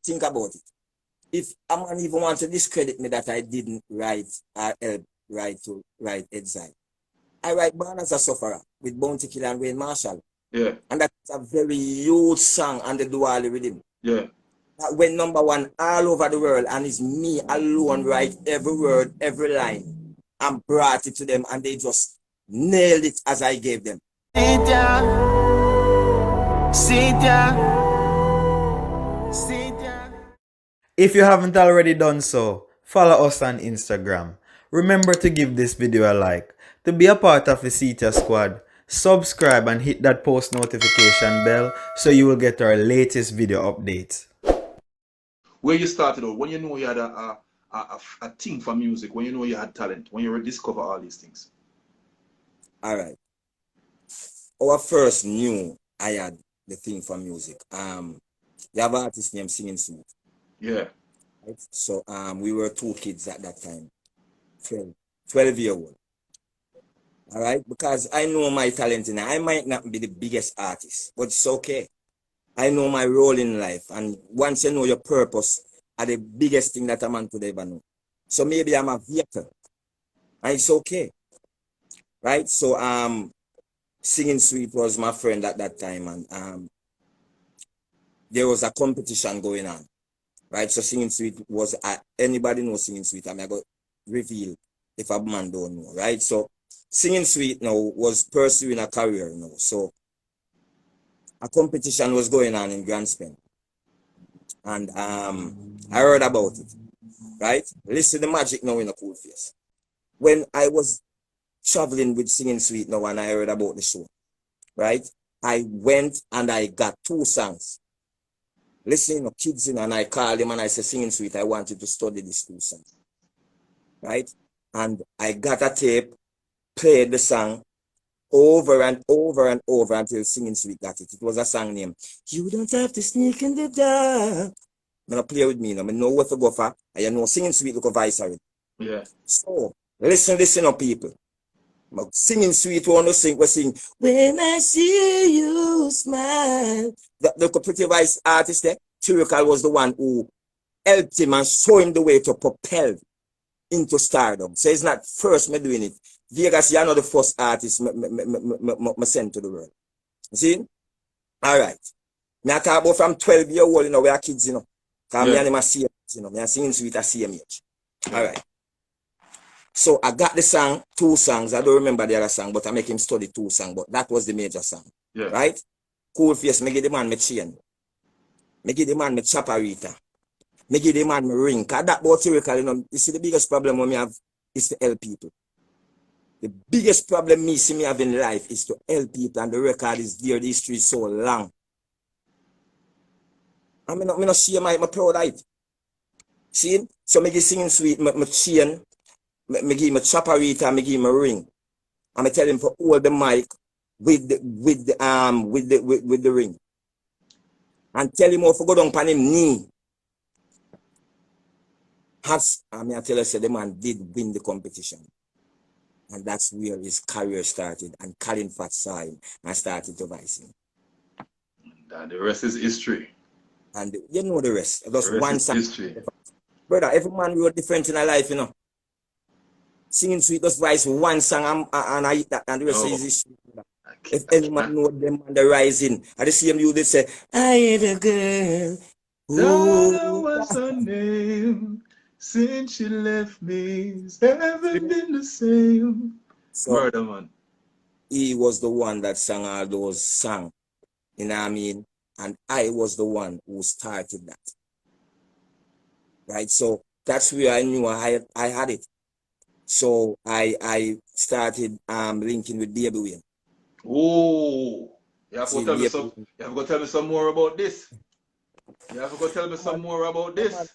think about it. If a man even want to discredit me that I didn't write Exile, I write Born as a Sufferer with Bounty Killer and Wayne Marshall. Yeah. And that's a very huge song on the Duali rhythm. Yeah. That went #1 all over the world, and it's me alone write every word, every line, and brought it to them, and they just nailed it as I gave them. Seetyah, Seetyah. If you haven't already done so, follow us on Instagram. Remember to give this video a like. To be a part of the Seetyah squad, subscribe and hit that post notification bell so you will get our latest video updates. Where you started out, when you know you had a thing for music, when you know you had talent, when you discover all these things? All right. Our first knew I had the thing for music. You have an artist named Singing Sweet. Yeah. Right? So we were 2 kids at that time, 12-year-old. All right, because I know my talent in it. I might not be the biggest artist, but it's okay. I know my role in life, and once you know your purpose, are the biggest thing that a man could ever know. So maybe I'm a vehicle, and it's okay, right? So Singing Sweet was my friend at that time, and there was a competition going on, right? So Singing Sweet was anybody knows Singing Sweet? I mean, I got reveal if a man don't know, right? So Singing Sweet now was pursuing a career now. So a competition was going on in Grand Spain. And I heard about it, right? Listen to the magic now in a Koolface. When I was traveling with Singing Sweet now and I heard about the show, right? I went and I got 2 songs. Listen, kids in, and I called him and I said, Singing Sweet, I want you to study these 2 songs, right? And I got a tape, played the song over and over and over until Singing Sweet got it. It was a song named You Don't Have to Sneak in the Dark. Now play with me now. I know what to go for. I know Singing Sweet look a voice already. Yeah. So listen up, people. Singing Sweet want to sing, we sing When I See You Smile. The pretty voice artist there, Tyrical, was the one who helped him and showed him the way to propel into stardom. So it's not first me doing it. Vegas, you're not the first artist me sent to the world. See? All right. Me I talk about from 12-year-old, you know, we are kids, you know. Because me and him are same, you know, me are Singing Sweet at same age. All right. So I got the song, 2 songs. I don't remember the other song, but I make him study 2 songs. But that was the major song. Yeah. Right? Koolface, me give the man me chain. Me give the man me chaparita. Me give the man me ring. Because that about Tyrical, you know, you see the biggest problem when me have is to help people. The biggest problem me see me have in life is to help people, and the record is there, the history is so long. I mean, I'm not shame, I'm proud of it. See? So me give Singing Sweet, me chain, me give me chaparita, me give me ring. And me tell him to hold the mic with the ring. And tell him how to go down on him knee. I tell you, say the man did win the competition. And that's where his career started. And Colin Fat saw him and started to vice him. And the rest is history. And you know the rest. Just The rest one is song. history. Brother, every man wrote different in a life, you know. Singing Sweet just voice one song and I hit that, and the rest is history. If any man know them and the rising, at the same you they say, I hate a girl. Don't know what's her name. Since she left me, it's never been the same. So, Murder, man. he was the one that sang all those songs, you know what I mean? And I was the one who started that. Right? So that's where I knew I had it. So I started linking with Baby Wayne. Oh, you have to tell me some more about this. You have to tell me some more about this.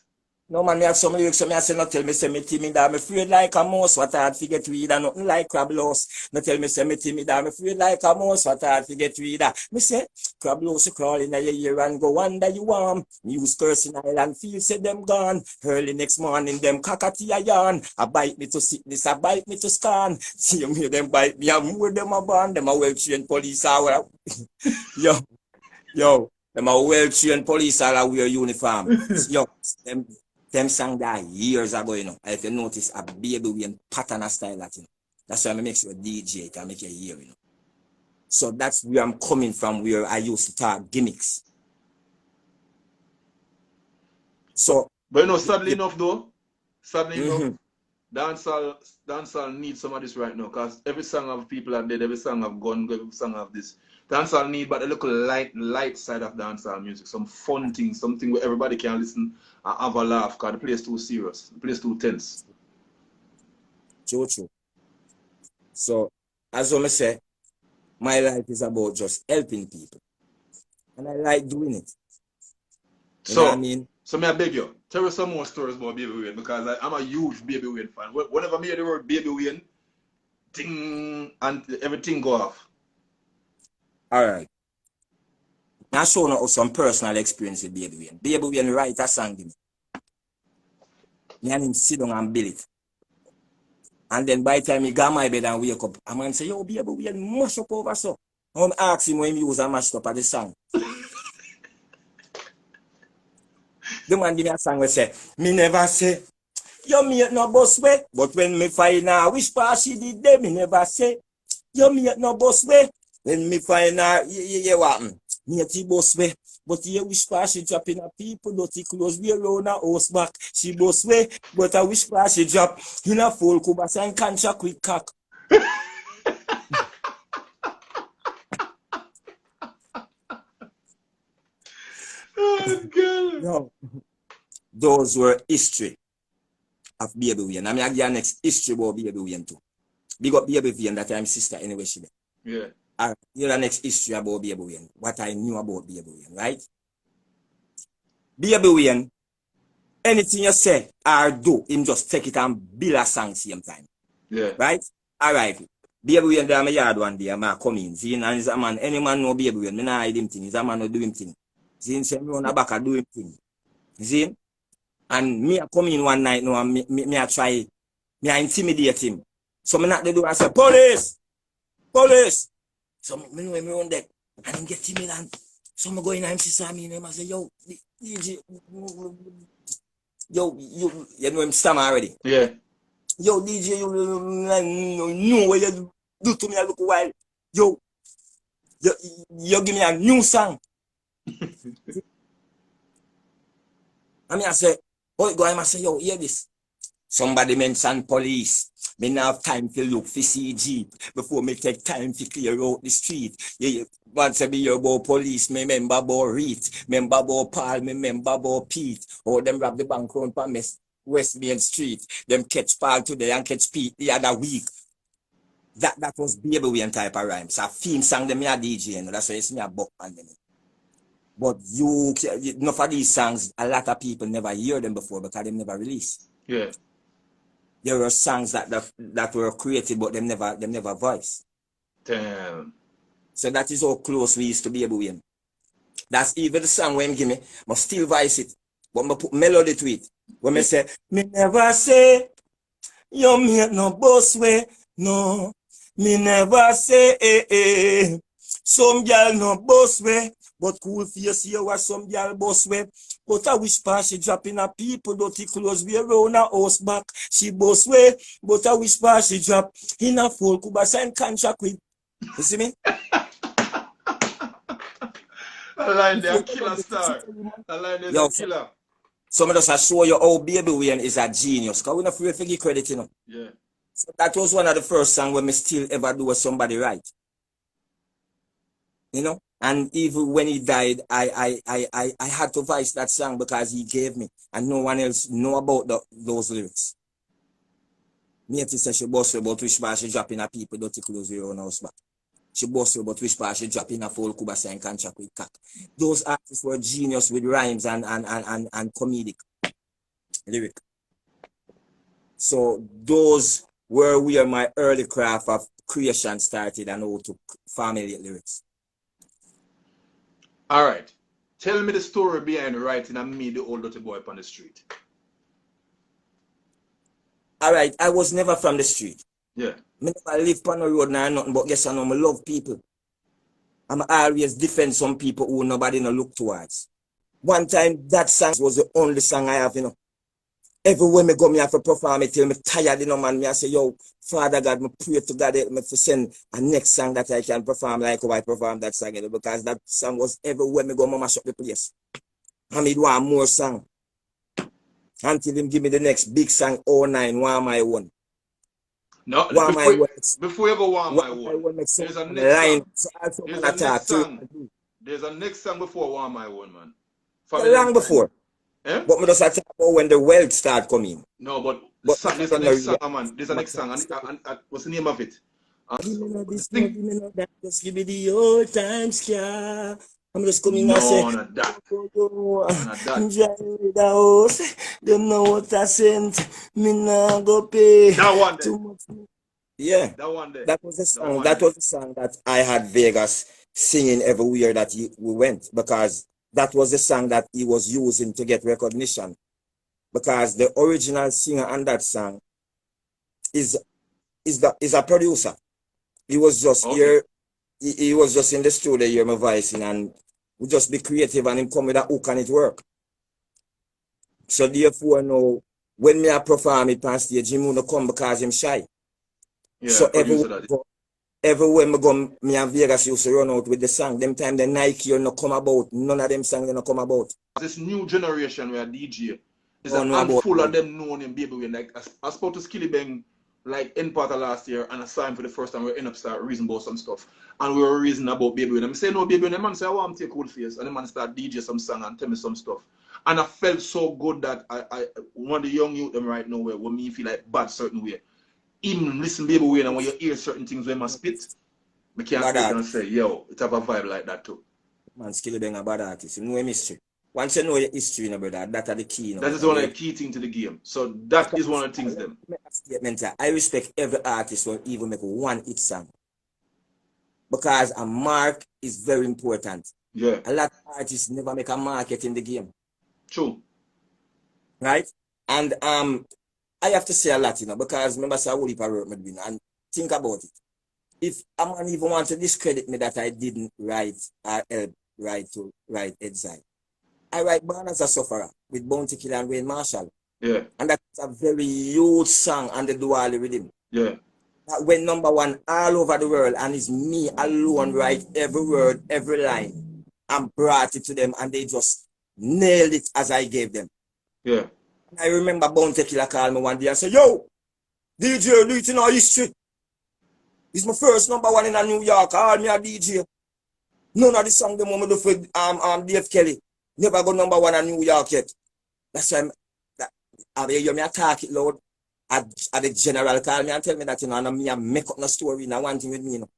No man, me have some lyrics, so me I say, not tell me, say me timid, I'm afraid like a mouse, what hard to get weed, and nothing like crab loss. No tell me, say me timid, I'm afraid like a mouse, what hard to get weed. Me say, crab loss, you crawl in your ear and go under you warm. News cursing island, feel say them gone. Early next morning, them cockatoo yarn. I bite me to sickness, I bite me to scan. See me, them bite me, I'm more them a born, them a well-trained police hour. Yo. Them a well-trained police all wear uniform. Yo, them sang that years ago, you know. If you notice a baby wearing pattern of style that, you know. That's why I make sure DJ can make you hear, you know. So that's where I'm coming from, where I used to talk gimmicks. So, but you know, sadly enough though, enough, dancehall needs some of this right now, because every song of people are dead, every song have gone, every song of this. Dancehall need but a little light side of dancehall music, some fun things, something where everybody can listen and have a laugh, because the place too serious, the place too tense. True. So, as I say, my life is about just helping people. And I like doing it. You know what I mean? So may I beg you, tell us some more stories about Baby Wayne, because I'm a huge Baby Wayne fan. Whenever I hear the word Baby Wayne, ting, and everything go off. Alright. Now show now some personal experience with Baby Wayne. Baby Wayne write a song to me. Me and him sit down and build it. And then by the time he got my bed and wake up, a man say, yo, Baby Wayne mash up over so. I'm asking him when he use a mash up at the song. The man give me a song where say, me never say, yo mate no boss way. But when me find out which part she did there, me never say, yo mate no boss way. When me find out, yeah, what? Mate boss way. But yeah, which part she drop in a people, dirty clothes, we around her house back. She boss way. But I wish part she drop in a full kubas and contract with cock. Oh, God. No. Those were history of Baby Wayne. I mean, I give you next history about Baby Wayne too. Big up Baby Wayne, that I'm sister anyway, she there. Yeah. You know the next history about Baby Wayne. What I knew about Baby Wayne, right? Baby Wayne, anything you say or do, him just take it and build a song same time. Yeah. Right? Alright. Baby Wayne there my yard one day, I come in. See, and he's a man, any man know Baby Wayne, me not hide him thing. He's a man who do him thing. See, him say me on the back and do him thing. See? And me I come in one night now and me I try, me I intimidate him. So me not the door and say, police! Police! So me know me on deck. And him get timid and so me go in and him see me and him I say, yo, DJ, yo, you know him stammer already. Yeah. Yo, DJ, you know what you do to me a little while. Yo, you give me a new song. I mean, I say, oh, go and say, yo, hear this. Somebody mentioned police. Me now have time to look for CG before me take time to clear out the street. Yeah, once I be here about police, me remember about Reed, remember about Paul, me remember about Pete. Or them rob the bank round from West Main Street. Them catch Paul today and catch Pete the other week. That was Baby Wayne type of rhymes. A theme song them me a DJ, you know, that's why it's me a buck on them. But enough of these songs, a lot of people never hear them before because they never released. Yeah. There were songs that were created, but them never voiced. Damn. So that is how close we used to Baby Wayne. That's even the song when give me, but still voice it. But I put melody to it. When I say, me never say, you mate no boss way, no. Me never say, some girl no boss way. But Koolface here was some girl boss way. But I wish pa she drop in a people dirty clothes we around her house back. She boss way. But I wish pa she drop in a full kuba sign contract with. You see me? A line there, killer star. A line there's a killer. So I just show you how Baby Wayne is a genius. Because we're not free to give credit, you know. Yeah. So that was one of the first songs when me still ever do with somebody right. You know? And even when he died, I had to voice that song because he gave me. And no one else know about those lyrics. Me say she boss about which part she drop in a people dirty clothes we own house back. She boss about which part she drop in a full Cuba sign contract with cock. Those artists were genius with rhymes and comedic lyric. So those were where my early craft of creation started and how to formulate lyrics. All right. Tell me the story behind writing and me, the old dirty boy up on the street. All right. I was never from the street. Yeah. I never live on the road now, nothing but guess I know I love people. I'm always defend some people who nobody no look towards. One time, that song was the only song I have, you know. Everywhere me go, me have to perform it till me tired, you know, man. Me I say, yo, Father God, me pray to God, me to send a next song that I can perform like how I perform that song, you know, because that song was everywhere me go, mama shut the place. And me want more song. Until him give me the next big song, 09, One My One. No, One My One. before you go One My One, there's a next song. There's a next song. There's a next song before One My One, man. Long before. Eh? But me just talk about when the wealth start coming. No, but there's a next song, man. There's a next song. And what's the name of it? Give me no this, give me no that. Just give me the old times, yeah. I'm just coming no, and say, not that. Enjoy the house. Them know what I sent. Me nah go pay. That one there. Too much. Yeah. That one there. That was the song. That was the song that I had Vegas singing everywhere that we went, because that was the song that he was using to get recognition. Because the original singer on that song is a producer. He was just here. He was just in the studio here, my voicing, and we just be creative and him come with a hook and it work. So therefore, now when me I perform it on stage, him won't come because him shy. Yeah, so everywhere me go, me and Vegas used to run out with the song. Them time the Nike you no come about. None of them songs you no come about. This new generation where DJ is a handful of them known in baby. Like I spoke to Skilly Bang like in part of last year, and I saw him for the first time. We end up start reason about some stuff, and we were reasoning about baby. And I say no baby, and the man say I want to take Koolface, and the man start DJ some song and tell me some stuff. And I felt so good that I one of the young youth them right now where me feel like bad certain way. Even listen baby way, and when you hear certain things when I spit, we can't sit and say, yo, it have a vibe like that too. Man, Skilly Bang a bad artist. You know your history. Once you know your history, you know, brother, that are the key. You know, that is one of the key things to the game. So that is one of the things them. I respect every artist who even make one hit song. Because a mark is very important. Yeah. A lot of artists never make a market in the game. True. Right? And I have to say a lot, you know, because remember I will work with me and think about it. If a man even want to discredit me that I didn't write Exile. I write Born as a Sufferer with Bounty Killer and Wayne Marshall. Yeah. And that's a very huge song on the Duali rhythm. Yeah. That went #1 all over the world, and it's me alone write every word, every line, and brought it to them, and they just nailed it as I gave them. Yeah. I remember Bounty Killer called me one day and said, yo, DJ, do it in our history. It's my first #1 in New York. Call me a DJ. None of the song the moment do for Dave Kelly. Never go #1 in New York yet. That's why I hear me attack it, Lord. At the general call me and tell me that, you know, and I make up no story, no one thing with me, you know.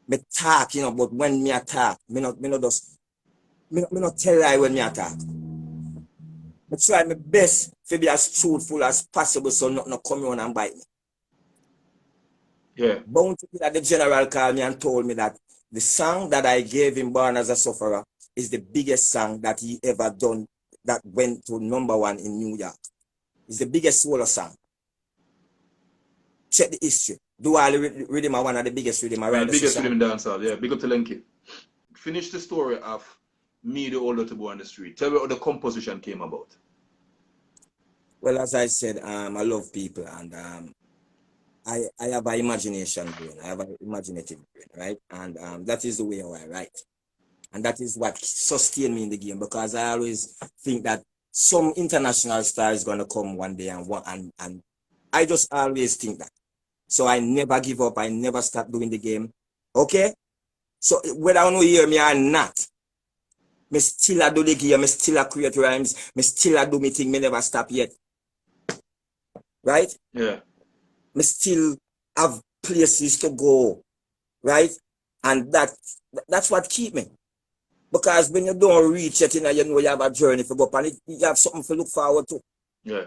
Me talk, you know, but when me attack, me not tell lie when me attack. I try my best to be as truthful as possible so nothing come on and bite me. Yeah. Bounty at the general called me and told me that the song that I gave him, Born as a Sufferer, is the biggest song that he ever done that went to #1 in New York. It's the biggest solo song. Check the history. Duali rhythm are one of the biggest rhythm around the biggest rhythm in dancehall, yeah. Big up to Lenky. Finish the story of me, the older to boy on the street. Tell me how the composition came about. Well, as I said, I love people, and I have an imagination brain. I have an imaginative brain, right? And that is the way how I write. And that is what sustained me in the game, because I always think that some international star is going to come one day, and I just always think that. So I never give up. I never stop doing the game. Okay? So whether I know hear me or not, me still do the game, me still create rhymes, me still do me thing, me never stop yet. Right? Yeah. Me still have places to go. Right? And that's what keep me. Because when you don't reach it, you know you have a journey to go up, and you have something to look forward to. Yeah.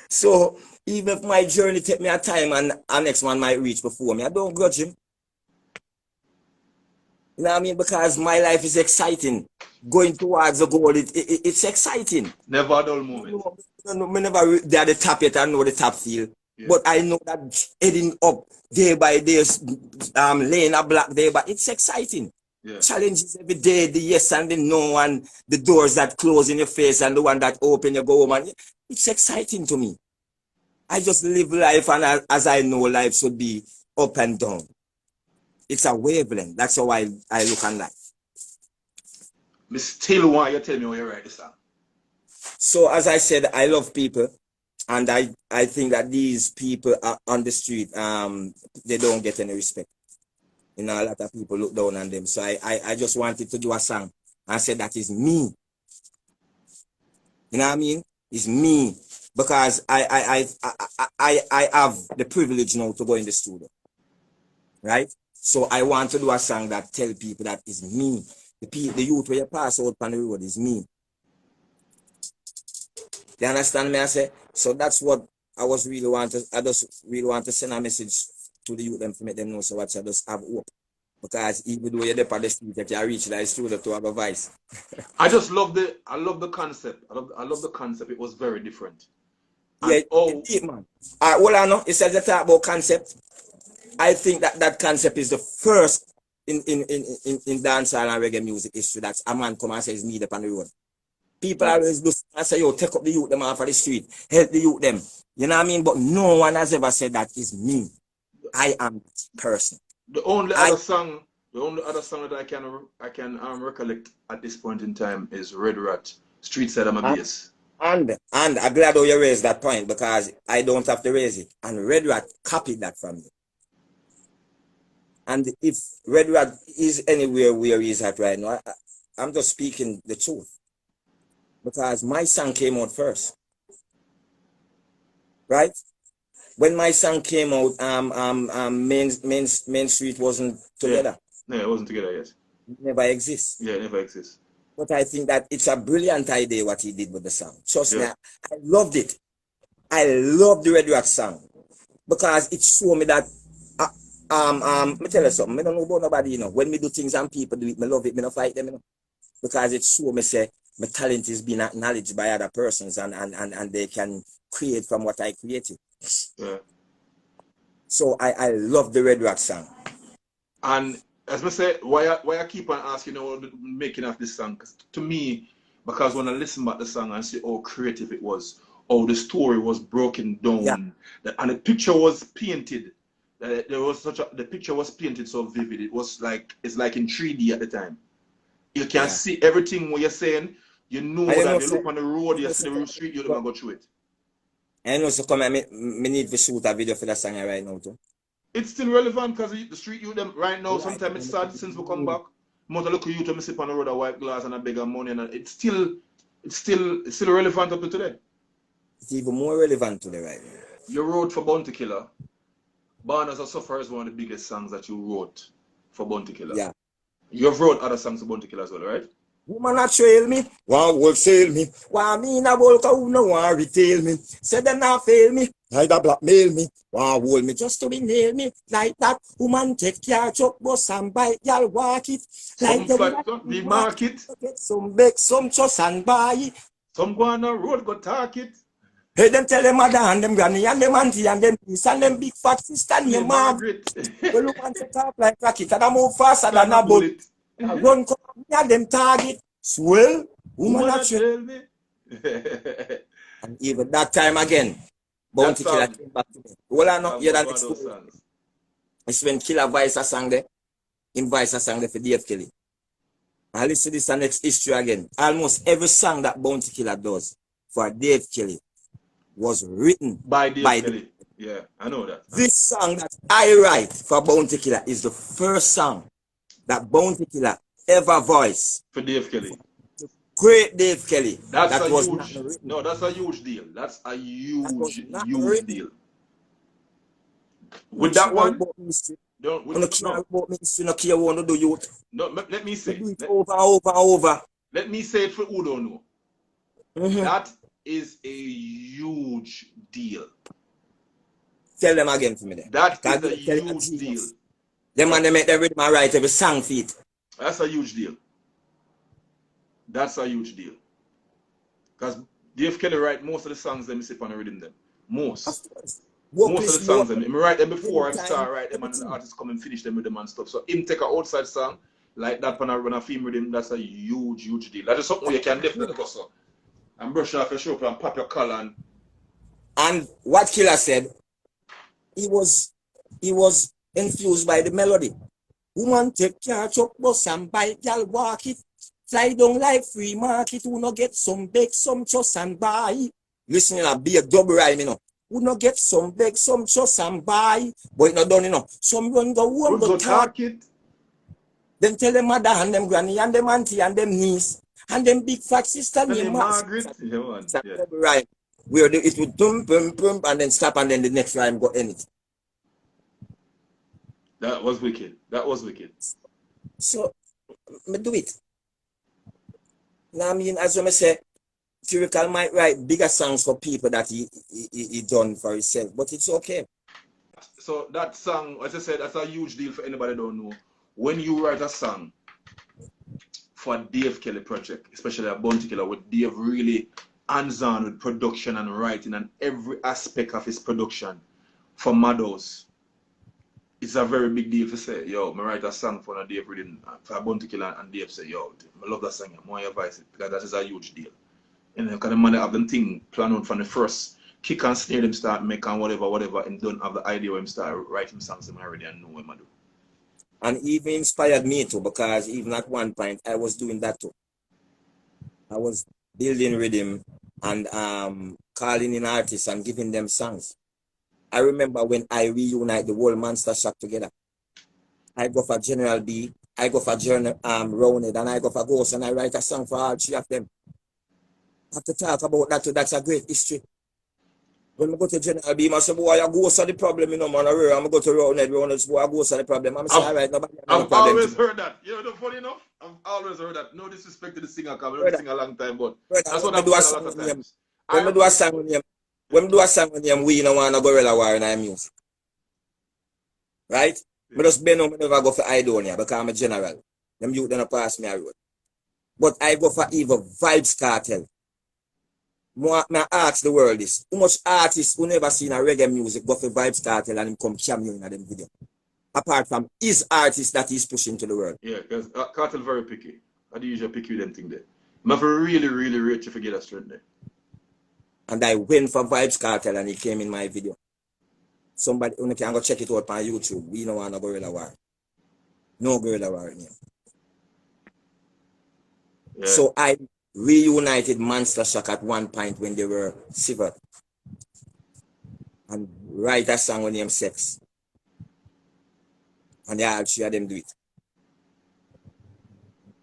So even if my journey take me a time and our next one might reach before me, I don't grudge him. You know what I mean? Because my life is exciting. Going towards the goal, it's exciting. Never a dull moment. Me never there at the top yet, I know the top feel. Yeah. But I know that heading up, day by day, laying a block day, but it's exciting. Yeah. Challenges every day, the yes and the no, and the doors that close in your face and the one that open, you go home. And it's exciting to me. I just live life, and as I know, life should be up and down. It's a wavelength. That's how I look on life. Me still want you to tell me how you write this song. So as I said, I love people, and I think that these people are on the street, they don't get any respect. You know, a lot of people look down on them. So I just wanted to do a song and said that is me. You know what I mean? It's me. Because I have the privilege now to go in the studio. Right? So I want to do a song that tell people that is me. The youth where you pass out on the road is me. You understand me? I say? So that's what I just really want to send a message to the youth them to make them know so what I just have hope. Because even though you're there on the street, that you reach the studio to have a voice. I love the concept. I love the concept. It was very different. Yeah, man. Well, I know it says the talk about concept. I think that concept is the first in dancehall and reggae music history that a man come and says me upon the road. People always do and say, yo, take up the youth them off of the street, help the youth them. You know what I mean? But no one has ever said that is me. I am that person. The only other song that I can recollect at this point in time is Red Rat, Street Side of My Bass. And I'm glad how you raised that point because I don't have to raise it. And Red Rat copied that from me. And if Red Rat is anywhere where he is at right now, I'm just speaking the truth. Because my song came out first. Right? When my song came out, Main Street wasn't together. Yeah, it wasn't together yet. It never exists. Yeah, it never exists. But I think that it's a brilliant idea what he did with the song. Trust me, I loved it. I love the Red Rat song because it showed me that me tell you something. I don't know about nobody, you know. When me do things and people do it, me love it. Me not fight them, you know, because it showed me say my talent is being acknowledged by other persons and they can create from what I created. Yeah. So I love the Red Rat song. And as I say, why I keep on asking, you know, the making of this song? Cause to me, because when I listen back the song and see how creative it was, how the story was broken down, and the picture was painted. The picture was painted so vivid. It's like in 3D at the time. You can see everything what you're saying. You know that you look on the road, you see the street, you're gonna go through it. And also come me need to shoot a video for that song right now too. It's still relevant because the street youth them right now, sometimes it's sad since we come back. Most of the local youth them sit on the road a white glass and a bag of money, and it's still relevant up to today. It's even more relevant today right now. You wrote for Bounty Killer. Born as a Sufferer is one of the biggest songs that you wrote for Bounty Killer. Yeah. You've wrote other songs for Bounty Killer as well, right? Woman a trail me, one wholesale me. One me in a bulk who no one retail me. Say them not fail me, neither blackmail me. One hold me just to be nail me. Like that woman take care truck bus and buy y'all walk it. Like the market. Get some bake, some trust and buy it. Some go on the road, go talk it. Hey, them tell them mother and them granny and them auntie and them niece and them big fat sister and them Margaret. Well, look and set up like rocket and I move faster than a bullet. I run come near them target. Swell, woman a trail me. And even that time again, Bounty Killer came back to me. Well, I know, yeah, that story. It's when Killer Vice a sang there. In Vice a sang there for Dave Kelly. I listen to this and next history again. Almost every song that Bounty Killer does for Dave Kelly was written by Dave Kelly. Yeah, I know that. This song that I write for Bounty Killer is the first song that Bounty Killer ever voiced. For Dave Kelly. Great Dave Kelly. That's a huge deal. That's a huge deal. With that one, don't care what to do youth. No, let me say it over. Let me say it for who don't know. That is a huge deal. Tell them again for me then. That is a huge deal. Them man they make the rhythm right every song feet. That's a huge deal. That's a huge deal. Because Dave Kelly write most of the songs them sit on the rhythm them. Most. Most of the Vocalist more songs, I write them before I time, start write them, and the everything. artists come and finish them with them and stuff. So him take an outside song like that when I film with him, that's a huge deal. That is something you can definitely go so and brush off your shoulder and pop your collar And what Killer said, he was infused by the melody. Woman take car, truck, bus and bike, y'all walk it. Fly down like free market, who no get some beg, some trust and buy. Listen, a be a double rhyme, you know. Who no get some beg, some trust and buy. But it not done, you know. Some run go home, go talk. Then tell them mother and them granny and them auntie and them niece. And them big fat sister named Margaret. It's a double rhyme. Where it would boom, boom, boom, and then stop, and then the next rhyme go end it. That was wicked. That was wicked. So, me do it. Now, I mean, as I say, Tyrical might write bigger songs for people that he done for himself, but it's okay. So that song, as I said, that's a huge deal for anybody don't know. When you write a song for a Dave Kelly project, especially a Bounty Killer, with Dave really hands-on with production and writing and every aspect of his production for Mados, it's a very big deal to say, yo, I write a song for a Dave reading for a Bounty Killer, and Dave say, yo, I love that song, I want to advise it, because that is a huge deal. And then the man have them thing planned out from the first kick and snare them start making whatever, and don't have the idea when him start writing songs them already and know what I do. And even inspired me too, because even at one point I was doing that too. I was building rhythm and calling in artists and giving them songs. I remember when I reunite the whole Monster Shack together. I go for General B, I go for Rounded, and I go for Ghost, and I write a song for all three of them. I have to talk about that too. That's a great history. When I go to General B, I say, boy, I Ghost are the problem, you know, man. I'm go to Rounded, boy, I Ghost are the problem. I'm saying, all right, nobody have I've problem always too. heard that. You know, funny enough, I've always heard that. No disrespect to the singer, because I've Brother, been sing a long time, but brother, that's what when I've me do a said a song lot of with him, times. when me do a song with him, when me do a song with him, we no want a gorilla war in our music. Right? Yeah. Me just been on, me never go for Idonia because I'm a general. Them youth don't pass me a road. But I go for either Vibes Cartel. Me ask the world this. How much artists who never seen a reggae music go for Vibes Cartel and him come cameo in them video? Apart from his artists that he's pushing to the world. Yeah, because Cartel very picky. I do usually picky with them thing there. I'm have to really rich to forget that straight there. And I went for Vibes Cartel and he came in my video. Somebody who can go check it out on YouTube. We don't want no gorilla war. No gorilla war in here. Yeah. So I reunited Monster Shock at one point when they were severed. And write a song named Sex. And they all three of them do it.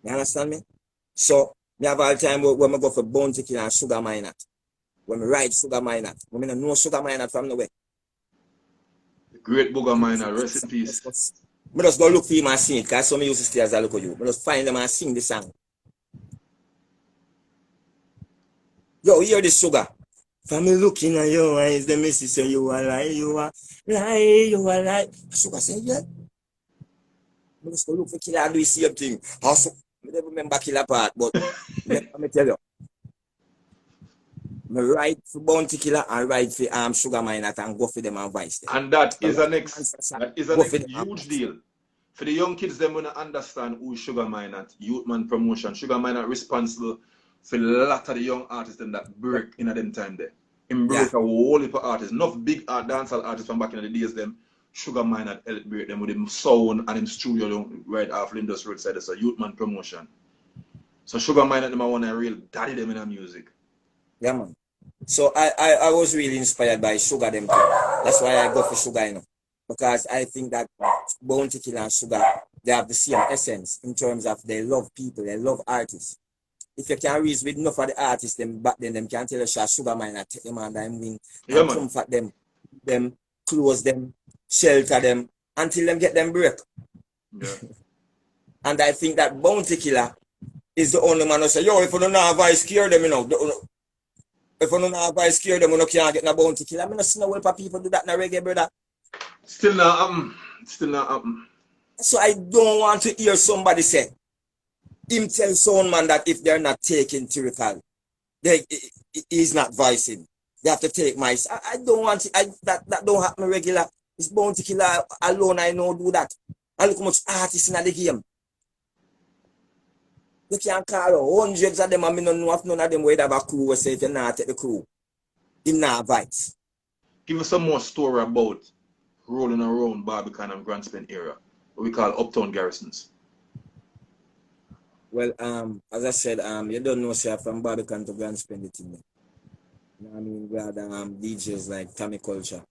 You understand me? So me have all the time when I go for Bounty Killer and Sugar Minot. When we write Sugar Minot. When I know Sugar Minot from nowhere. The great Booger Miner, rest in peace. I just go look for him and sing it, because some used to stay as I look at you. I just find them and sing the song. Yo, hear this Sugar. From me looking at your eyes, the message say you are lie, you are lie, you are lie. Sugar say, yeah. I just go look for Killer and do the same thing. Also, I never remember Killer part, but let me tell you. I write for Bounty Killer and write for Sugar Minot and go for them and vice them. And that is a next Go huge deal. For the young kids, them want to understand who Sugar Minot, Youth Man Promotion. Sugar Minot responsible for a lot of the young artists them that break in at them time there. Him break a whole heap of artists. Enough big dancehall artists from back in the days them. Sugar Minot helped break them with him sound and him studio right off the industrial side. That's a Youth Man Promotion. So Sugar Minot them want a real daddy them in the music. Yeah, man. So I was really inspired by Sugar them too. That's why I go for Sugar, you know. Because I think that Bounty Killer and Sugar, they have the same essence in terms of they love people, they love artists. If you can reason with enough of the artists, them back then them can tell you Sugar Miner, take them under them wing, and comfort them, close them, shelter them, until them get them break. Yeah. And I think that Bounty Killer is the only man who say, yo, if you don't have voice, scare them, you know. If you don't have voice, scare them, you can't get no Bounty Killer. I mean, I see no way for people do that in reggae, brother. Still not Still not So I don't want to hear somebody say, him tell someone man that if they're not taking Tyrical, he's not voicing. They have to take my. I don't want it. That don't happen regular. It's Bounty Killer alone. I know do that. And look how much artists in the game. You can't call out hundreds of them. I mean, know if none of them would have a crew. We say if you not take the crew, him not vibes. Give us some more story about rolling around Barbican and Grand Spend area, what we call uptown garrisons. Well, as I said, you don't know, sir, from Barbican to Grand Spend it in there. You know what I mean? We had DJs like Tommy Culture.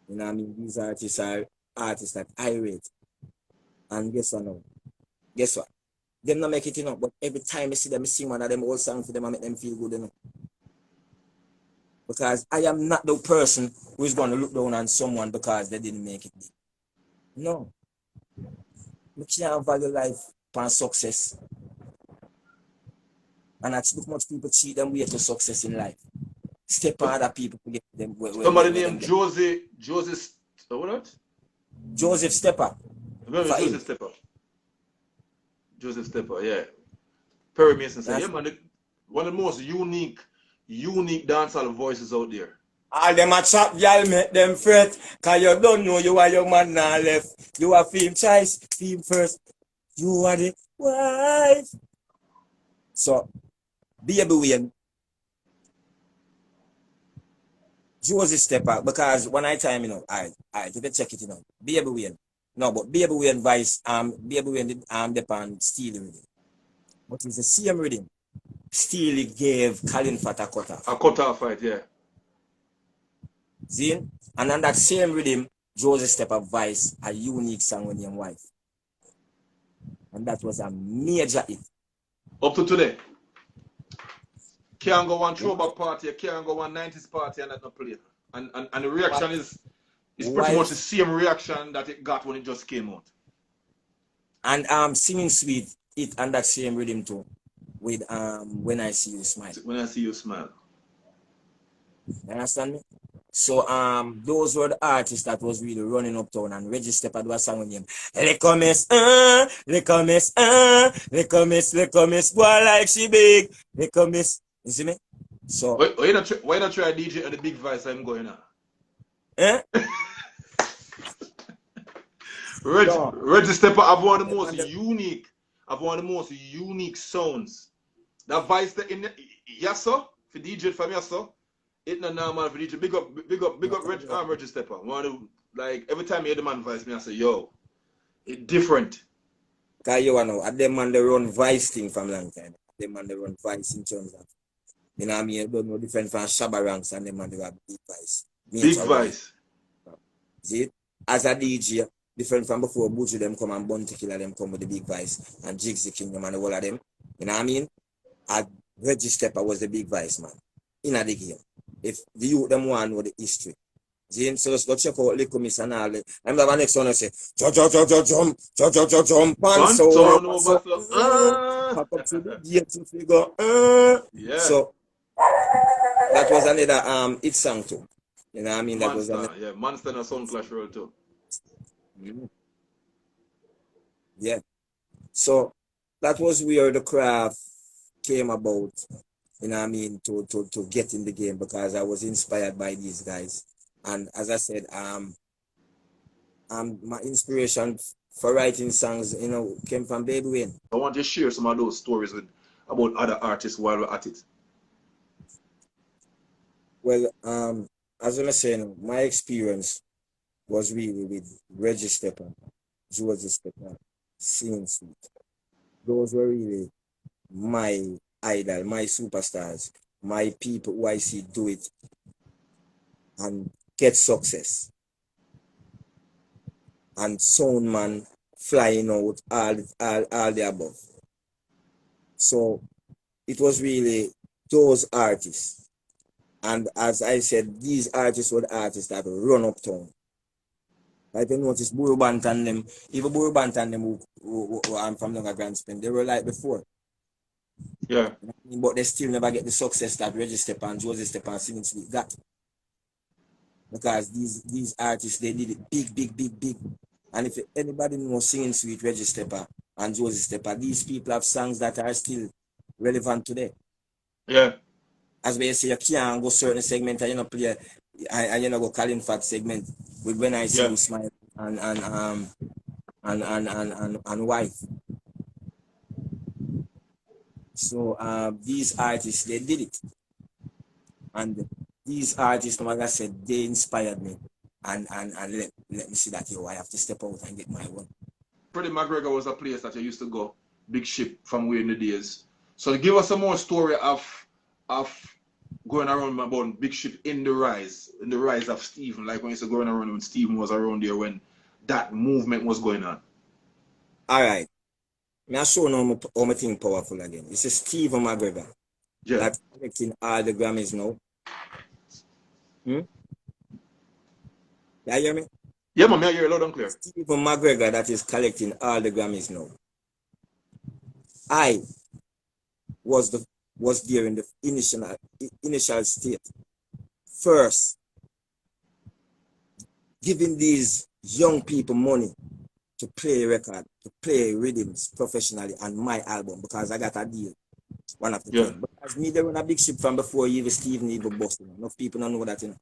You know what I mean? These artists are artists that I rate. And guess what now? Guess what? Them not make it enough, but every time I see them, I sing one of them old songs for them and make them feel good enough. Because I am not the person who is going to look down on someone because they didn't make it big. No. You can't value life for success. And that's look much people cheat them way to success in life. Step on other people to get them. Somebody named Joseph, what? Joseph Stepper. Remember Joseph Stepper? Joseph Stepper, yeah. Perry Mason said, yeah, man, one of the most unique dancehall voices out there. All them a chop, y'all make them fret. Cause you don't know you are your man now left. You are film choice, film first. You are the wife. So, Baby Wayne, Joseph Stepper, because when I time, alright, if you check it, Baby Wayne. No, but Baby Wayne vice, Baby Wayne did depend Steely rhythm. But it's the same rhythm. Steely gave Colin Fat a cutoff. A cutoff fight, yeah. See? And on that same rhythm, Joseph Stepper vice a unique song with his wife. And that was a major hit. Up to today. Can't go one throwback party, can't go one 90s party and that not play. And the reaction is pretty much the same reaction that it got when it just came out. And Singing Sweet it and that same rhythm too. With When I See You Smile. When I See You Smile. You understand me? So those were the artists that was really running uptown, and Reggie Stepper was song with him. Lecomis, boy like she big. Lecomis. You see me? So why not try DJ and the big voice I'm going on? Eh? Reggie Stepper have one of the most unique sounds. That voice that in Yasso for DJ from Yasso, it's not normal for DJ. Big up Reggie Stepper. Like every time you hear the man voice, me I say, yo, it's different. Cause you know, at them man they run vice thing from long time. Them man they run vice in terms of, you know what I mean? You don't know different from Shabba ranks and them man they have big vice. Big vice. See? As a DJ, different from before Buju them come and Bounty Killer them come with the big vice and Jigsy Kingdom and all of them. You know what I mean? And Reggie Stepper was the big vice man in the game. If the youth them want know the history. See? So let's go check out Little Miss and all that. I'm the next one I say, jump, and so pop up to the gate to figure, yeah. So that was another hit song too. You know what I mean? That Monster, was another, yeah, Monster and a Sound Clash roll too. Yeah. So that was where the craft came about, you know what I mean, to get in the game, because I was inspired by these guys. And as I said, my inspiration for writing songs, came from Baby Wayne. I want to share some of those stories about other artists while we're at it. Well, as I was saying, my experience was really with Reggie Stepper, Joseph Stepper, Singing Sweet. Those were really my idol, my superstars, my people who I see do it and get success. And Soundman flying out, all the above. So it was really those artists. And as I said, these artists were the artists that run uptown. Like you notice Buru Bantan them, even Buru Bantan them who I'm from the Grand Spend, they were like before. Yeah. But they still never get the success that Reggie Stepper and Joseph Stepper and Singing Sweet got. Because these artists, they did it big. And if anybody knows Singing Sweet, Reggie Stepper and Joseph Stepper, these people have songs that are still relevant today. Yeah. As we say, you can't go certain segment and you know play and you know go Colin Fat segment with When I See Yeah. You Smile and Wife. So these artists they did it, and these artists, like I said, they inspired me, and let me see that I have to step out and get my one. Freddie McGregor was a place that you used to go, big ship from way in the days. So give us some more story of going around about big ship in the rise of Stephen, like when you said going around when Stephen was around there when that movement was going on. All right, me I show now how my thing powerful again. It's a Stephen McGregor Yeah. that's collecting all the Grammys now. Hmm? You hear me? Yeah, man, I hear loud and clear. Stephen McGregor that is collecting all the Grammys now. I was there in the initial state. First, giving these young people money to play record, to play rhythms professionally on my album because I got a deal. One of the Yeah. things. But as me, they run a big ship from before even Stephen even busted. Enough people don't know that, you know.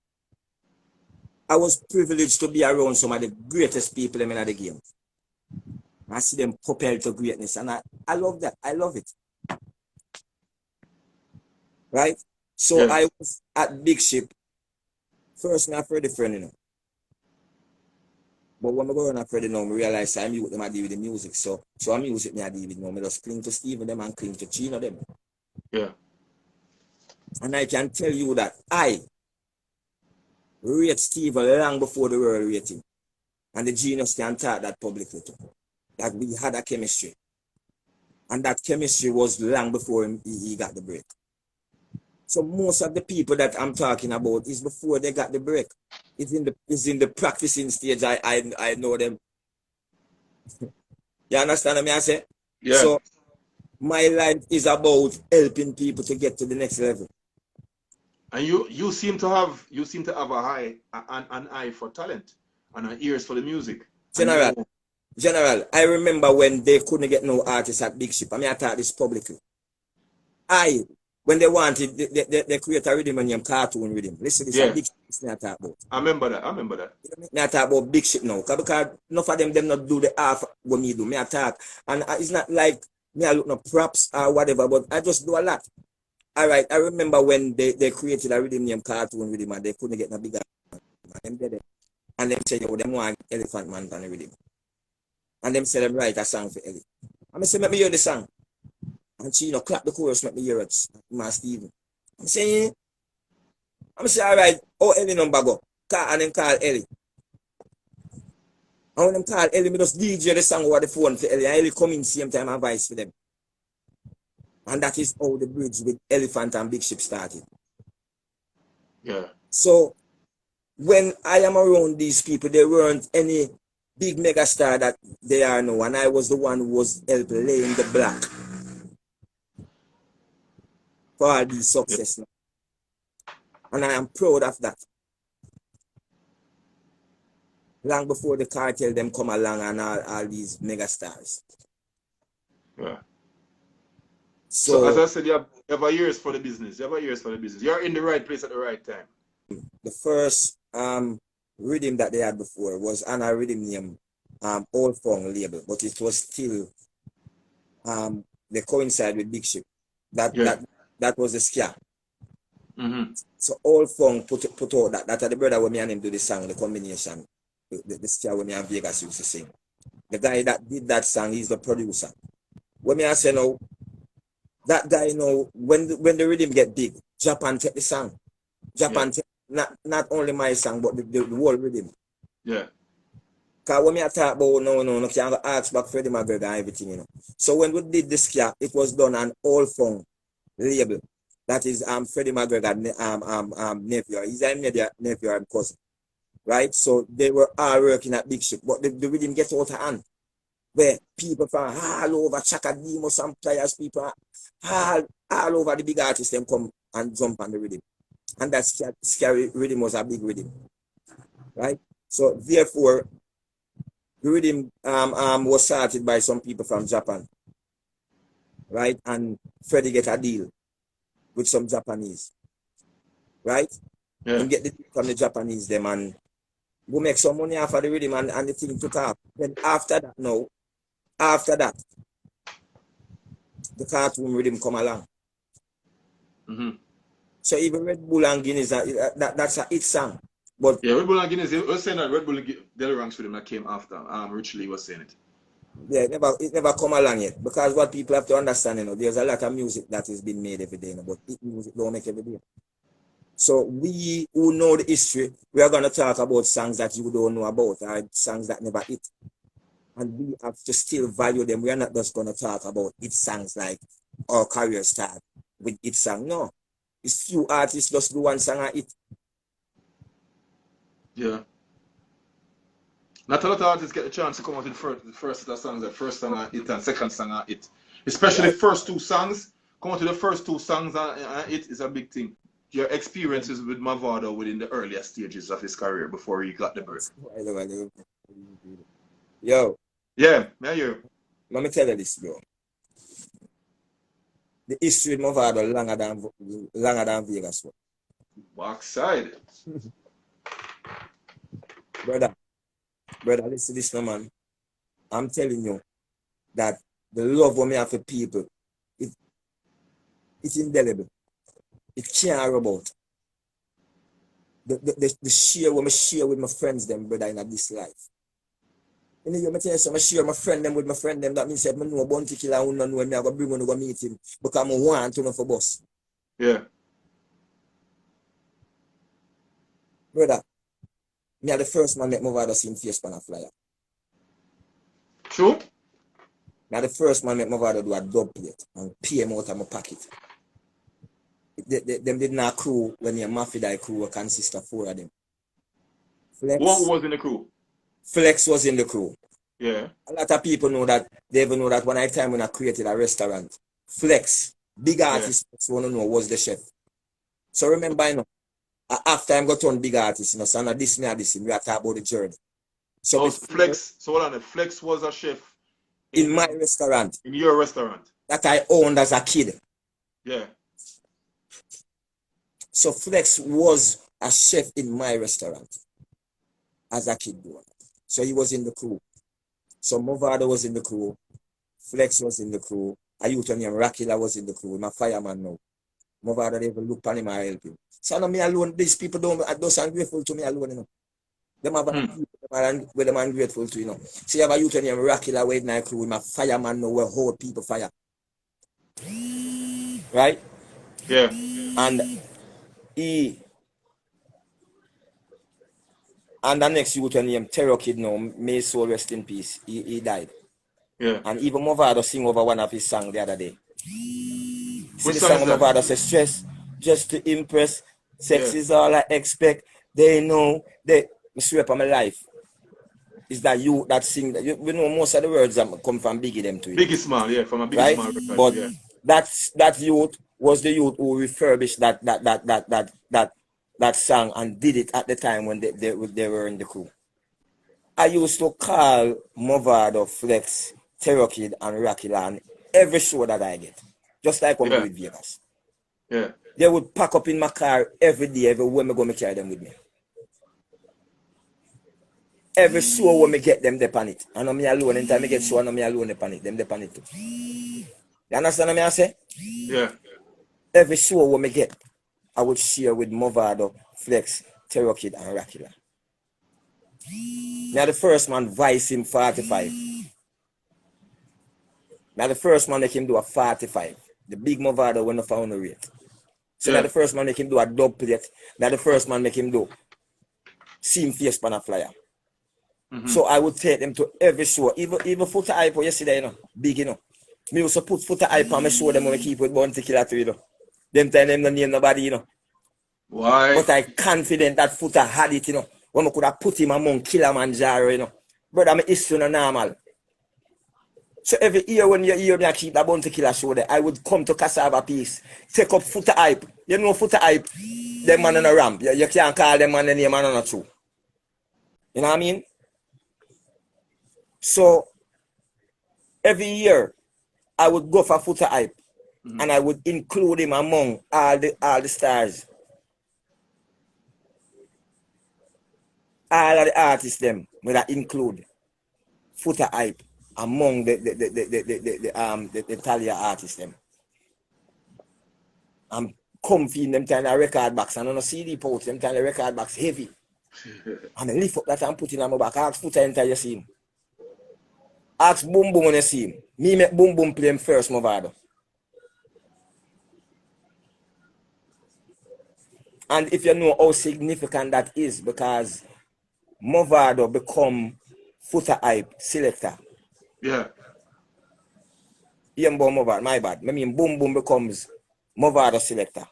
I was privileged to be around some of the greatest people in the game. I see them propelled to greatness, and I love that. I love it. Right? So Yeah. I was at Big Ship. First, I Freddie friend, you know. But when I go on Freddie now, I realize I'm with them I deal with the music. So I'm music me I deal with now. I just cling to Steve and them and cling to Chino them. Yeah. And I can tell you that I rate Steve long before the world rate him. And the genius can talk that publicly too. That we had a chemistry. And that chemistry was long before he got the break. So most of the people that I'm talking about is before they got the break. It's in the practicing stage. I know them. You understand what I say? Yeah. So my life is about helping people to get to the next level. And you seem to have an eye for talent and an ears for the music. General, I remember when they couldn't get no artists at Big Ship. I mean, I thought this publicly. When they wanted, they create a rhythm named Cartoon Rhythm. Listen, this is a Big Ship I talk about. I remember that. I talk about Big Ship now. Because enough of them not do the half what me do. Me I talk. And it's not like me I look no props or whatever, but I just do a lot. All right, I remember when they created a rhythm named Cartoon Rhythm and they couldn't get no bigger. And them say, yo, them want Elephant Man on the rhythm. And them say them write a song for Ellie. And I say, let me hear the song. And she, clap the chorus, let me hear it. Man, Stephen. I'm saying, all right, oh, Ellie number go. And then call Ellie. And when them call Ellie, me just DJ the song over the phone for Ellie. And Ellie come in same time and vice for them. And that is how the bridge with Elephant and Big Ship started. Yeah. So, when I am around these people, there weren't any big megastar that they are now. And I was the one who was helping laying the block for all these success now. And I am proud of that. Long before the cartel them come along and all these megastars. Yeah. So as I said, you have ears for the business. You're in the right place at the right time. The first rhythm that they had before was on a rhythm named Old Fong label, but it was still they coincide with Big Ship. That was the ska. Mm-hmm. So Old Fong put out that the brother when me and him do the song, the combination, the ska when me and Vegas used to sing. The guy that did that song, he's the producer. When me I say now, that guy when the rhythm get big, Japan take the song. Japan take not only my song but the whole rhythm. Yeah. Because when I talk about no can't go ask back Freddie McGregor and everything, So when we did this ska, it was done on Old Fong label. That is Freddie McGregor nephew. He's a nephew and cousin. Right? So they were all working at Big Ship, but the rhythm get out of hand. Where people from all over Chaka Demo, some players, people all over the big artists them come and jump on the rhythm. And that scary rhythm was a big rhythm. Right? So therefore the rhythm was started by some people from Japan. Right? And Freddie get a deal with some Japanese. right? Yeah. And get the from the Japanese them and we make some money off of the rhythm and the thing took off. Then after that the cartoon rhythm come along. Mm-hmm. So even Red Bull and Guinness, that's a hit song. But yeah, Red Bull and Guinness, was saying that Red Bull Daily Ranks Rhythm that came after. Rich Lee was saying it. yeah, it never come along yet. Because what people have to understand, there's a lot of music that is being made every day, but hit music don't make every day. So we who know the history, we are gonna talk about songs that you don't know about, or songs that never hit. And we have to still value them. We are not just gonna talk about hit songs like our career start with hit song. No. It's few artists just do one song and hit. Yeah. Not a lot of artists get the chance to come out with the first set of songs, the first song and hit and second song and hit. Especially first two songs. Come out with the first two songs and hit is a big thing. Your experiences with Mavado within the earlier stages of his career before he got the break. Yo. Yeah, you. Let me tell you this, bro. The history of Mavado longer than Vegas. Backside. Brother, listen to this, no, man. I'm telling you that the love we have for people, it's indelible. It can't rub out. The share what I share with my friends, them, brother, in this life. You know, I tell you, so I share my friend them with my friend them. That means that I know a bounty killer who don't know me. I go bring one to go meet him because I want to know for boss. Yeah. Brother, me are the first man make Mavado see him face pan a flyer. True? Me are the first man make Mavado do a dub plate and pay him out of my pocket. Them did not crew when your Mafia crew were consist of 4 of them. Flex. What was in the crew? Flex was in the crew. Yeah. A lot of people know that. They even know that when I created a restaurant, Flex, big artist, want to know was the chef. So remember, after I got on big artist, so now this me, we are talking about the journey. So Flex. So hold on, Flex was a chef in my restaurant. In your restaurant. That I owned as a kid. Yeah. So Flex was a chef in my restaurant as a kid. So he was in the crew. So Mavado was in the crew. Flex was in the crew. A youth named Rakila was in the crew. My fireman now. Mavado they even look on him and help him. So now me alone, these people don't ungrateful to me alone, Them have where them ungrateful to, So you have a youth named Rakila with my crew. My fireman now will hold people fire. Right? Yeah. And the next youth named Terror Kid now, may his soul rest in peace. He died. Yeah. And even Mavado sing over one of his songs the other day. See the song song Mavado says, stress, just to impress. Sex is all I expect. They know they sweep on my life. Is that you that sing that? We know most of the words that come from Biggie them to you. Biggie Small, yeah, from a Biggie Small record. But yeah. that youth was the youth who refurbished that song and did it at the time when they were in the crew. I used to call Mavado, Flex, Terror Kid, and Rakila on every show that I get. Just like when we do with Vegas. Yeah. They would pack up in my car every day, everywhere I go, me carry them with me. Every show when me get them, they pan it. I know me alone, anytime I get show, I know me alone, they pan it. Them, they pan it too. You understand what I say? Yeah. Every show when me get, I would share with Mavado, Flex, Terror Kid, and Rakila. Now the first man vice him 45. Now the first man make him do a 45. The big Mavado when the found the rate. So now the first man make him do a dub plate. Now the first man make him do see him face pan a flyer. So I would take them to every show. Even Foota hype yesterday, big, Me used to put Foota hype on my show them when I keep with Bounty Killer too, Them time them don't name nobody, Why? But I confident that Foota had it, When I could have put him among Kilimanjaro, Brother, my issue no normal. So every year when you hear me I keep that Bounty Killer show there, I would come to Cassava Piece, take up Foota hype. You know Foota hype, them man on a ramp. You can't call them man the name on a two. You know what I mean? So every year I would go for Foota hype and I would include him among all the stars. all of the artists them, will that include Foota Hype among the Talia artists them. I'm comfy in them time the record box and on a CD pouch, them time the record box heavy. And I lift up that and put it on my back. Ask Foota Ent you see him. Ask Boom Boom when you see him. Me make Boom Boom play him first, Mavado. And if you know how significant that is, because Mavado become Foota Hype selector. Yeah. Mavado, my bad. I mean Boom Boom becomes Mavado selector.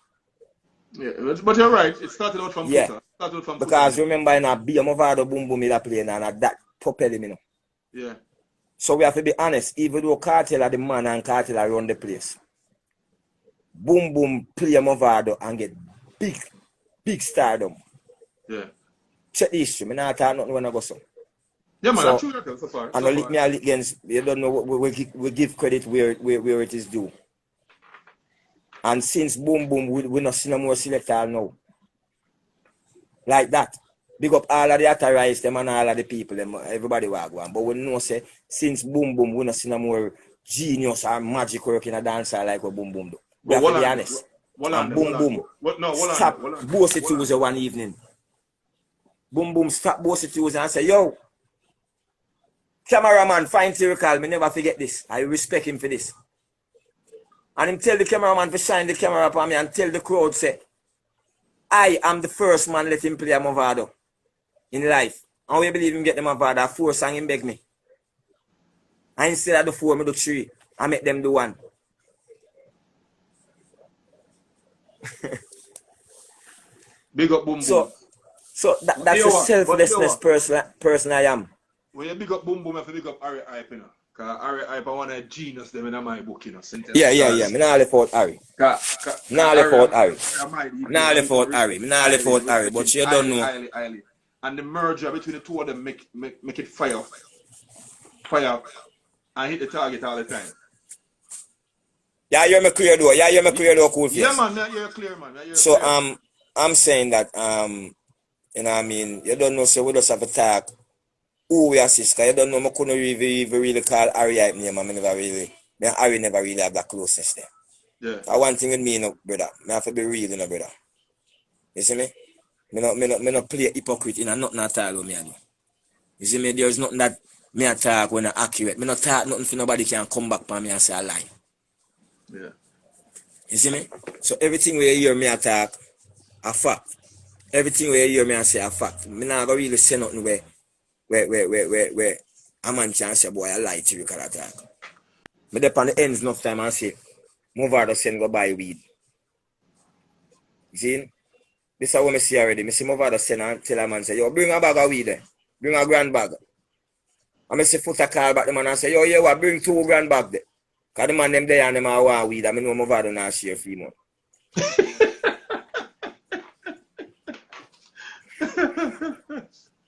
Yeah, but you're right. It started out from Yeah. Foota. Started from Because Foota. remember in a beer Mavado Boom Boom is playing and that propel him, you know. Yeah. So we have to be honest, even though Cartel are the man and Cartel are run the place. Boom Boom play Mavado and get big stardom. Yeah. Check the history. I not talk nothing when I go so. Yeah, man, So, that's true that so far. And So I lick me against, you don't know, we give credit where it is due. And since Boom Boom, we not see no more selector now. Like that. Big up all of the authorized them and all of the people, them, everybody will go on. But we know say, since Boom Boom, we not see no more genius or magic work in a dancer like what Boom Boom do. We have to be honest. And Boom Boom, stop Bossy Tuesday one evening. Boom Boom stop Bossy Tuesday and say, yo, cameraman, find Tyrical, me never forget this. I respect him for this. And him tell the cameraman to shine the camera upon me and tell the crowd, say, I am the first man let him play a Mavado in life. And we believe him get the Mavado, 4 songs him beg me. And instead of the 4, me do 3. I make them do 1. Big up Boom Boom. So that's the selflessness person I am. When you big up Boom Boom, you have to big up Harry Hype, you know. Because Harry Hype, I want a genius them in my book, you know. Yeah. Me not left out Harry. Not left out Harry. Not left out Harry. Me not left out Harry. But you don't know. Highly. And the merger between the two of them make it fire. Fire. And hit the target all the time. Yeah, you're me clear though. Koolface. Yeah, man. You're clear, man. So, I'm saying that, you know what I mean, you don't know, so we just have to talk who we assist, because you don't know, I couldn't really call Harry Hype name, and Harry never really have that closeness there. Yeah. One thing with me, you know, brother, I have to be real, you know, brother. You see me? Me not play a hypocrite in a nothing at all with me and you. You see me? There's nothing that me talk when I accurate. Me not talk nothing for nobody can come back for me and say a lie. Yeah. You see me? So everything where you hear me attack, a fact. Everything where you hear me and say a fact. Me not gonna really say nothing where a man can say, boy, I lie to you because attack. Me dep on the ends enough time and say, Mavado send go buy weed. You see? This is what I see already. I see Mavado send and tell a man, say, yo, bring a bag of weed there. Bring a grand bag. And I see Foota call back the man and say, yo, yeah, what, bring 2 grand bag there. Because the man them there and them all want weed. I know Mavado not share free money.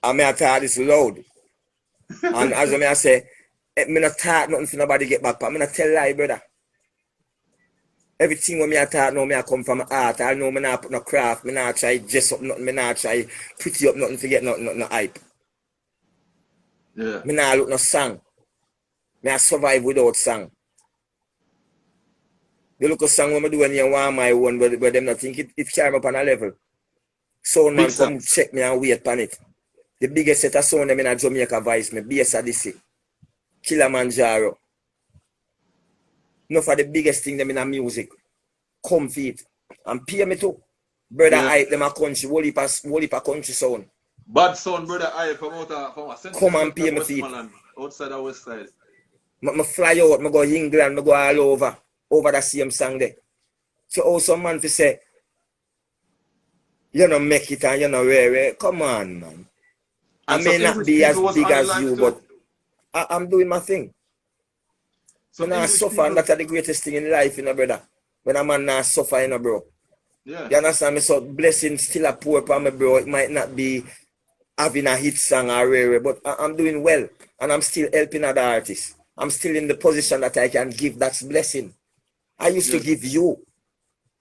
And I thought this loud. And as I say, I not talk nothing for nobody get back. But I not tell lie, brother. Everything when I talk now, I come from art. I know I not put no craft. I not try dress up nothing. I not try pretty up nothing to get nothing hype. Yeah. I not look no song. I survive without song. You look a song when I do when you want my one, but them not think it carry me up on a level. Sound man come check me and wait on it. The biggest set of sound them in a Jamaica Vice, me bass a DC. Kilimanjaro. No for the biggest thing them in a music. Come feet. And pay me too. Brother Hype them a country, whole heap of country sound. Bad sound, Brother Hype from a central. Come and pay me feet. Outside the west side. I fly out, I go England, I go all over the same song there. So also man to say, you know make it and you know rare. Come on, man. I may not be as big as you, but I'm doing my thing. So I suffer, and that's the greatest thing in life, you know, brother. When a man not suffer, you know, bro. Yeah. You understand me? So blessings still a pour upon me, bro. It might not be having a hit song or rare, but I'm doing well. And I'm still helping other artists. I'm still in the position that I can give. That's blessing. I used to give you.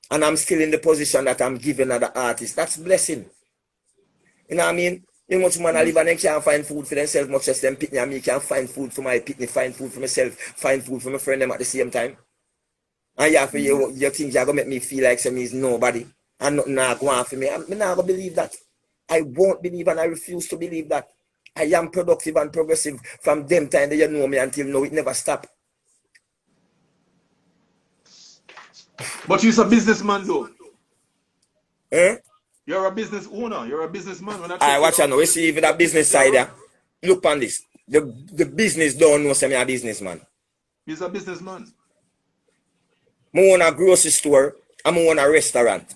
And I'm still in the position that I'm giving other artists. That's blessing. You know what I mean? You much man I live and they can't find food for themselves, much as them pitney and me can't find food for my pitney, find food for myself, find food for my friend them at the same time. And you for you think you're gonna make me feel like some is nobody and nothing not going for me. I'm not gonna believe that. I won't believe and I refuse to believe that. I am productive and progressive from them time that you know me until now. It never stop. But you're a businessman though. Eh? You're a business owner. You're a businessman. I watch you now. We see even that business side there. Look on this. The business don't know say me a businessman. He's a businessman. I own a grocery store and I own a restaurant.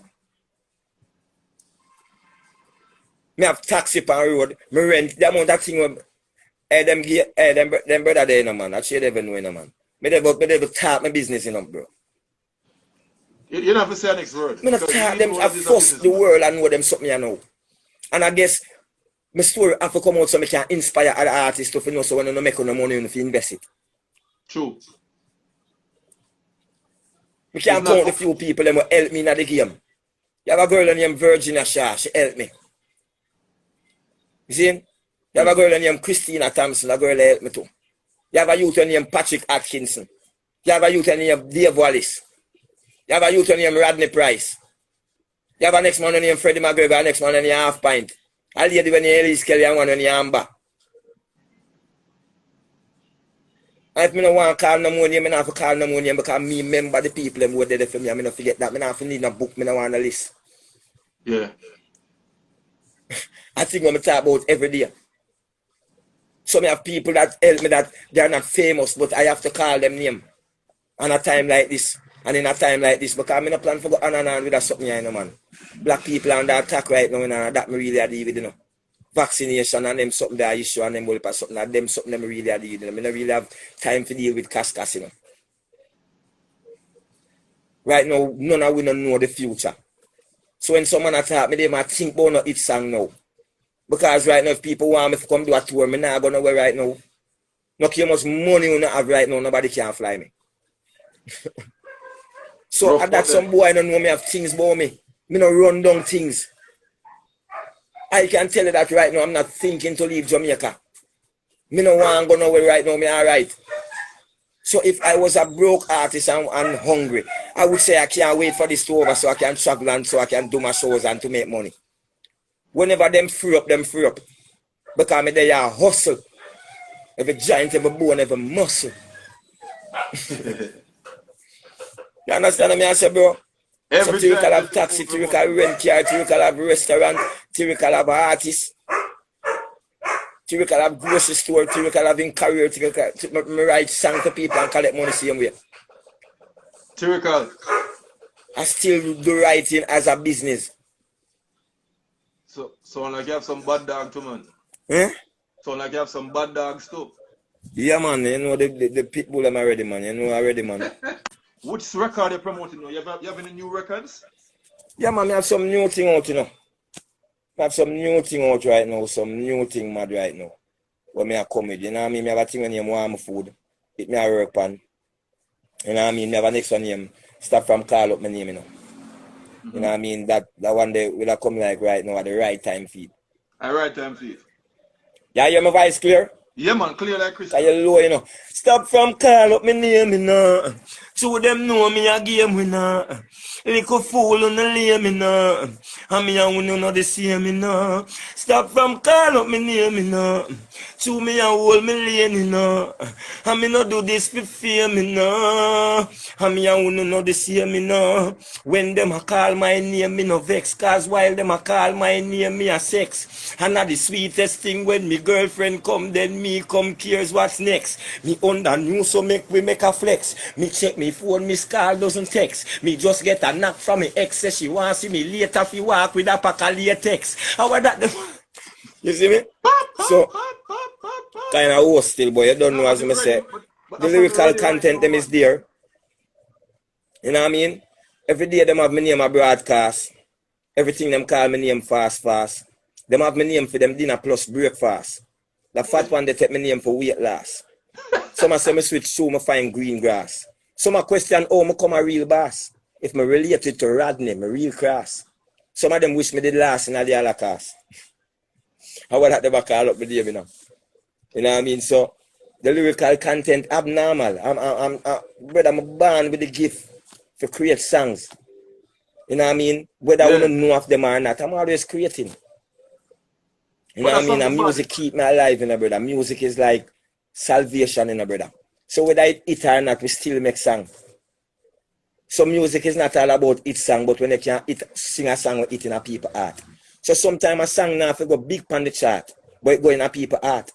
I have taxi on the road. I rent the amount of thing them brother there, no man. Actually, they never know, no man. I never talk my business, you know, bro. You don't have to say the next word. I not talk them. I force the world and know them something I know. And I guess my story have to come out so I can inspire other artists to know so when you make no money, you invest it. True. I can't count the few people that will help me in the game. You have a girl named Virginia Shaw, she helped me. You see? You have a girl named Christina Thompson, a girl that helped me too. You have a youth named Patrick Atkinson. You have a youth named Dave Wallace. You have a youth named Rodney Price. You have a next man named Freddie McGregor, a next man named Half Pint. A lady when you Elise Kelly and one when you Amber. And if I don't want to call no more name, I don't have to call no more name because me remember the people who were there for me. I don't forget that. I don't have to need a book, I don't want a list. Yeah. I think I'm talk about every day. So I have people that help me that they are not famous, but I have to call them name. And a time like this, and in a time like this, because I'm in a plan for go on and on with that something, you know, man. Black people are under attack right now, and that me really deal with, you know. Vaccination and them something that issue and them will pass something that them something them really deal with. I don't really have time to deal with cash, you know. Right now, none of we don't know the future. So when someone attack me, they might think about not each song now. Because right now, if people want me to come do a tour, I'm not going nowhere right now. Look how much money you have right now, nobody can fly me. So that some boy don't know me have things about me. Me no run down things. I can tell you that right now, I'm not thinking to leave Jamaica. Me no want to go nowhere right now, me alright. So if I was a broke artist and hungry, I would say I can't wait for this to over so I can travel and so I can do my shows and to make money. Whenever them free up. Because me there hustle. Every giant, every bone, every muscle. You understand what I say, bro? So Tyrical have taxi, Tyrical rent car, Tyrical have restaurant, Tyrical have artist, Tyrical have grocery store, Tyrical have in career, Tyrical write song to people and collect money same way. Tyrical. I still do writing as a business. So like you have some bad dog too, man. Eh? So like you have some bad dogs too. Yeah, man, you know the pit bull I'm already, man. You know already, man. Which record are you promoting now? You have any new records? Yeah, man, I have some new thing out, you know. I have some new thing out right now, some new thing mad right now. Where me a come with, you know what I mean? I have a thing when you warm food. It me a work pan. You know what I mean? I have a next one name. Stop from call up my name, you know. You know what I mean? That one day will come like right now at the right time feed. At right time feed. Yeah, you hear my voice clear? Yeah, man, clear like Chris. Are you low, you know? Stop from call up my name, you know. Two of them know me a game, you know. Little fool on the lame, you know. And me and you know the same, you know. Stop from call up my name, you know. Two me and hold me lane, you know. And me no do this for fame, you know. And me and you know the same, you know. When them a call my name, me no vex. Cause while them a call my name, me a sex. And not the sweetest thing when me girlfriend come, then me come cares what's next. Me under new so we make a flex. Me check me phone, miss call doesn't text. Me just get a knock from me ex, say she want see me later if you walk with a pack of latex. How are that? You see me? So, kind of host still, boy. You don't know as I say. The lyrical content them is there. You know what I mean? Every day them have my name a broadcast. Everything them call my name fast. Them have my name for them dinner plus breakfast. The fat one they take my name for weight loss. Some say me switch to me find green grass. Some question how me come a real boss. If me related to Rodney, me real cross. Some of them wish me did last in the Holocaust. I would have never call up the name, you know. You know what I mean? So the lyrical content abnormal. Brother, I'm born with the gift to create songs. You know what I mean? Whether we Yeah. don't know of them or not, I'm always creating. You know But what I that's mean? something And bad. music keep me alive, you know, brother. Music is like salvation, you know, brother. So whether it or not, we still make song. So music is not all about it song, but when you can sing a song with it in a people heart. So sometimes a song now if go big on the chart, but it go in a people heart.